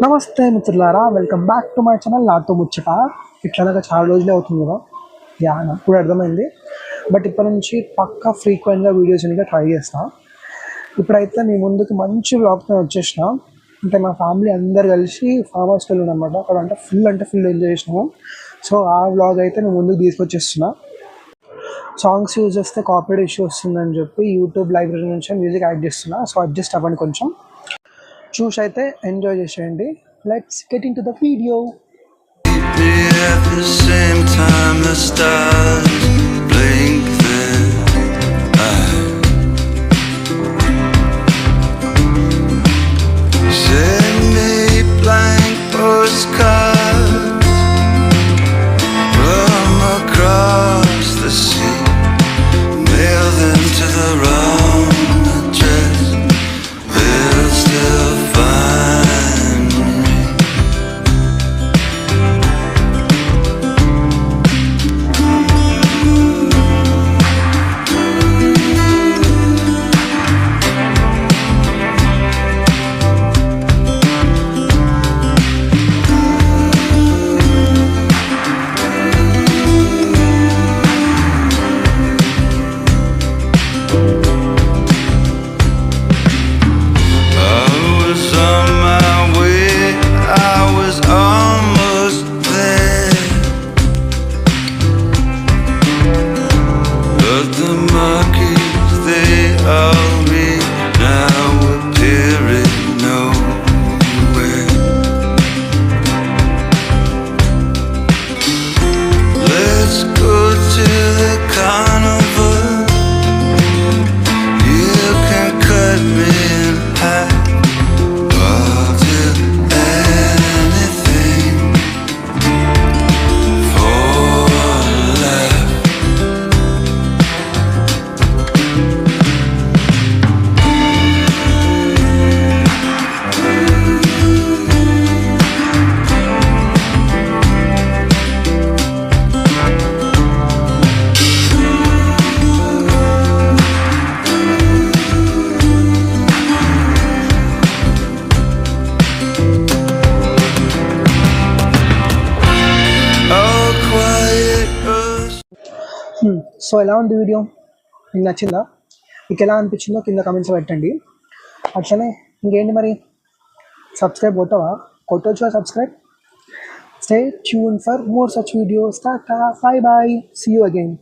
నమస్తే మిత్రులారా, welcome back to my channel నాతో ముచ్చట. ఇట్లా చాలా రోజులే అవుతుంది కదా, నాకు కూడా అర్థమైంది. బట్ ఇప్పటి నుంచి పక్కా ఫ్రీక్వెంట్గా వీడియోస్ ఇంకా ట్రై చేస్తాను. ఇప్పుడైతే మీ ముందుకు మంచి వ్లాగ్తో వచ్చేసిన. అంటే మా ఫ్యామిలీ అందరు కలిసి ఫామ్ హౌస్కి వెళ్ళింది అనమాట. అక్కడ అంటే ఫుల్ ఎంజాయ్ చేసినాము. సో ఆ వ్లాగ్ అయితే నేను ముందుకు తీసుకొచ్చేస్తున్నా. సాంగ్స్ యూజ్ చేస్తే కాపీరైట్ ఇష్యూ వస్తుందని చెప్పి యూట్యూబ్ లైబ్రరీ నుంచి మ్యూజిక్ యాడ్ చేస్తున్నా. సో అడ్జస్ట్ అవ్వండి కొంచెం, చూసి అయితే ఎంజాయ్ చేసేయండి. Let's get in to the video. At the same time the stars blink their eyes. Send me blank postcards from across the sea. Mail them to the wrong address. They'll still find me. So ఎలా ఉంది video? మీకు నచ్చిందా? మీకు ఎలా అనిపించిందో కింద కమెంట్స్లో పెట్టండి. అట్లనే ఇంకేంటి మరి, సబ్స్క్రైబ్ కొట్టవా subscribe. Stay tune for more such videos. Tata, bye bye, see you again.